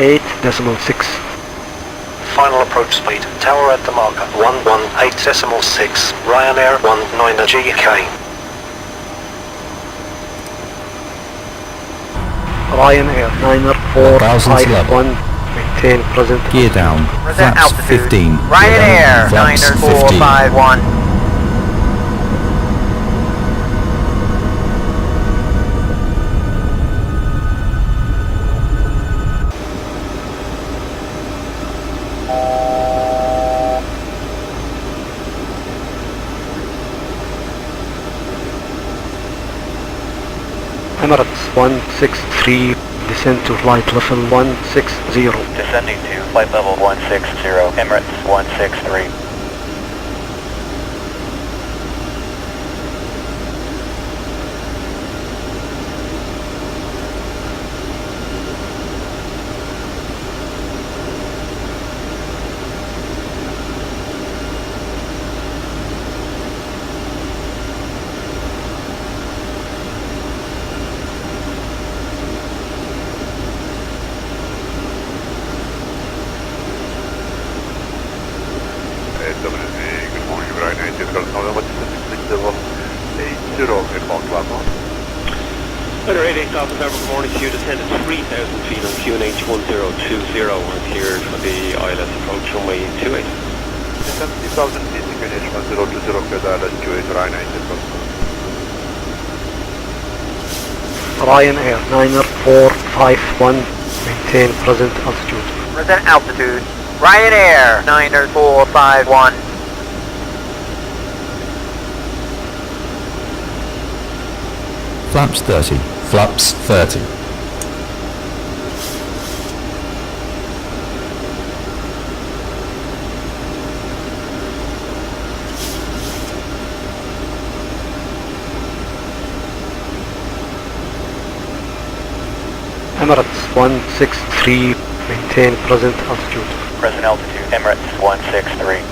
Final approach speed, tower at the marker, 118.6, Ryanair 19er GK. Ryanair 9er 451, maintain present. Gear down, flaps 15. Ryanair Flaps 9er 15. 451. Emirates 163, descend to flight level 160. Descending to flight level 160, Emirates 163. Good morning, Ryanair. Under 88 South November, good morning to you. Descend at 3,000 feet on QNH 1020 and cleared for the ILS approach runway 28. Descend 3,000 feet, QNH 1020, cleared ILS 28, Ryanair. Ryanair 9er 451, maintain present altitude. Present altitude. Ryanair 9er 451. Flaps 30. Flaps 30. Emirates 163, maintain present altitude. Present altitude, Emirates 163.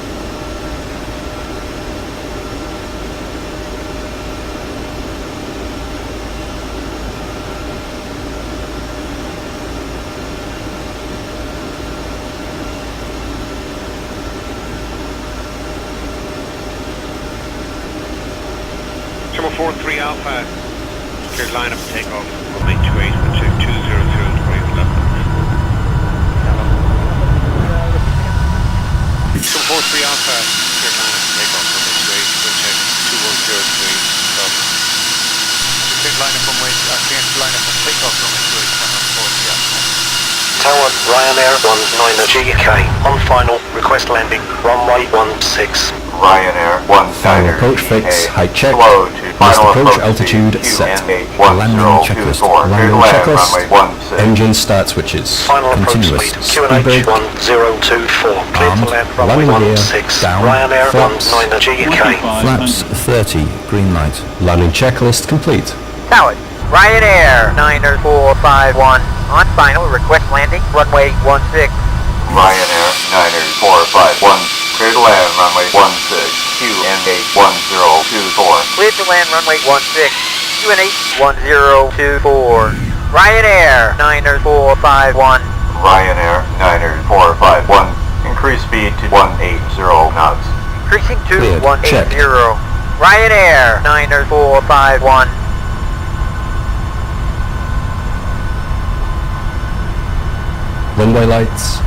Triple 43 Alpha, cleared line up takeoff, runway 28, which is 200 to 11. Triple 43 Alpha, cleared line up takeoff, runway 28, which is 210 to 11. Cleared line up runway, cleared line up and takeoff, runway 28, 740 Tower Ryanair 19er GK, on final, request landing, runway 16. Ryanair 19er Final approach fix, height check. Slow to Must final approach approach altitude speed, set. QNH Landing checklist. 1024, clear to Landing land, checklist. runway 16. Engine start switches. Final approach Continuous. speed, QNH 1024, clear to land, runway Landing gear. 16. Down. Ryanair Flaps. 19er GK. Flaps 30. Green light. Landing checklist complete. Tower, Ryanair 9er 451. On final, request landing, runway 16. Ryanair 9er 451, clear to land, runway 16. QNH 1024. Cleared to land, runway 16. QNH 1024. Ryanair 9er 451. Ryanair 9er 451, increase speed to 180 knots. Increasing to Cleared. 180. Check. Ryanair 9er 451. Runway lights.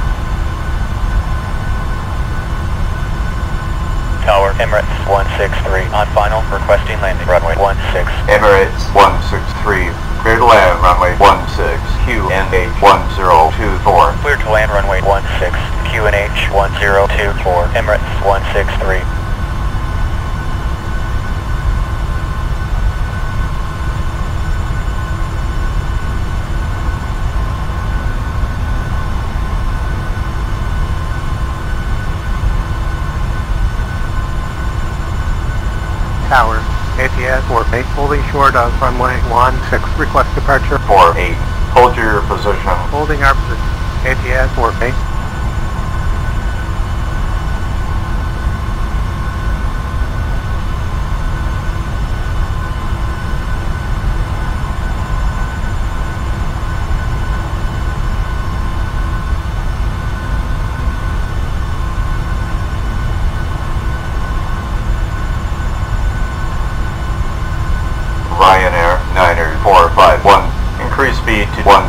Tower, Emirates 163. On final, requesting landing, runway 16. Emirates 163, clear to land, runway 16. QNH 1024. Clear to land, runway 16. QNH 1024. Emirates 163. Tower, ATS 48, holding short of runway 16, request departure. 48, hold your position. Holding our position, ATS 48.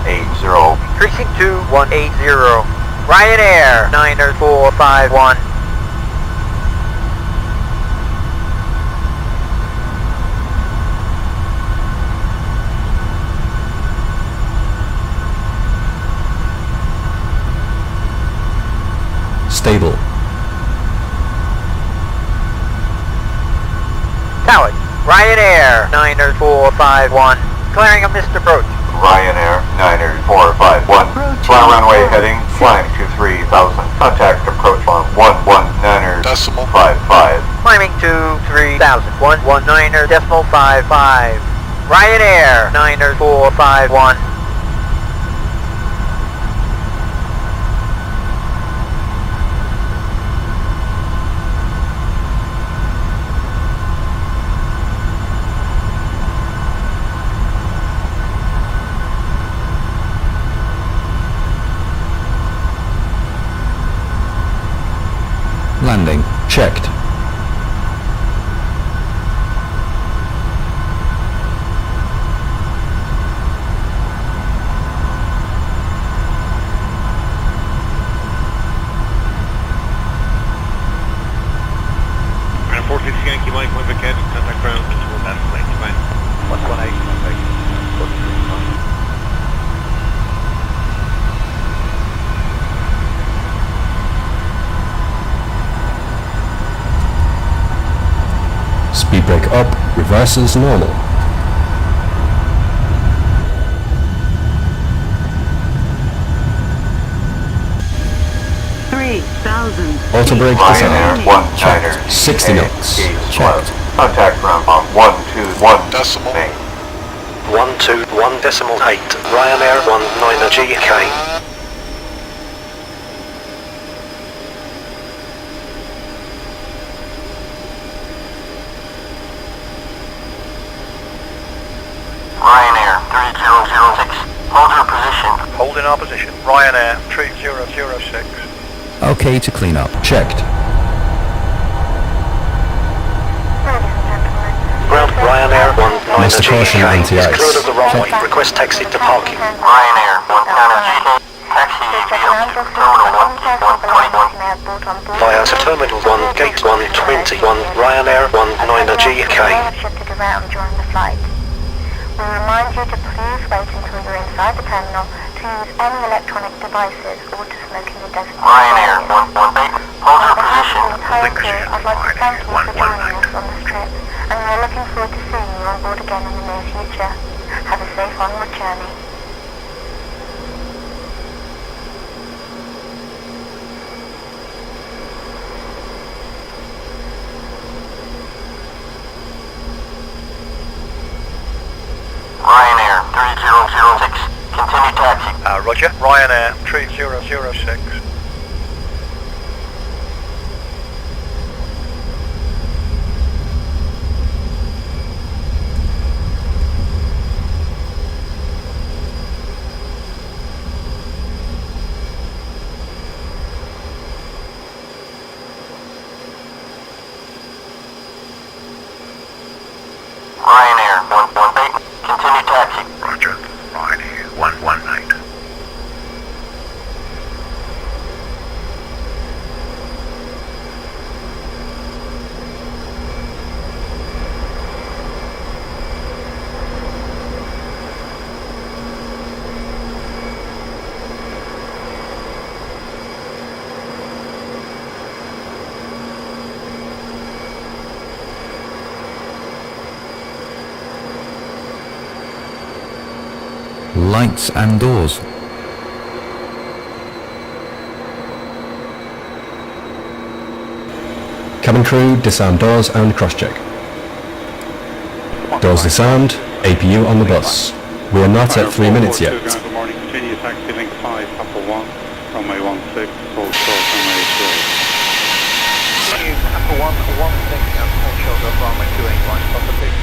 180. Increasing to 180. Ryanair 90451. Stable. Towered. Ryanair 90451. Clearing a missed approach. Ryanair 90451. Fly runway heading, flying to 3000. Contact approach on 119er decimal 55. Climbing to 3000. 119er decimal 55. Ryanair 90451. Landing. Checked. And 460 Yankee Mike, one Vic contact ground, control that flight, fine. 118, one Vic. 435. Speed brake up, reverses normal. Auto brake Ryanair disarmed. 19er Checked. 60 knots. Checked. Contact ground on 121 decimal main. 121 decimal 8. Ryanair 19er GK. Ryanair 3006. Hold your position. Holding our position. Ryanair 3006. Okay to clean up. Checked. Ground Ryanair 19er Mr. Caution, GK. anti-ice. Is cleared of the runway. Request taxi to parking. Ryanair 19er GK. Taxi via Terminal 121. Via to Terminal 1, Gate 121. Ryanair 19er GK. Shifted around during the flight. We remind you to please wait until you're inside the terminal to use any electronic devices or to smoke in the designated Ryanair areas. 118. Hold your On behalf position. of the entire crew, I'd like to thank you for joining us on this trip, and we're looking forward to seeing you on board again in the near future. Have a safe onward journey. Ryanair 3006. Continue taxi. Roger. Ryanair 3006. Ryanair 118. Continue taxi. Roger. Ryanair 119. Lights and doors. Cabin crew, disarm doors and cross-check. Doors disarmed, APU on the bus. We are not at 3 minutes yet. Good morning, continue taxi link 5, Papa 1, runway 16, full short, runway 0. Papa 1, 16, and full short of runway 281, Papa 6.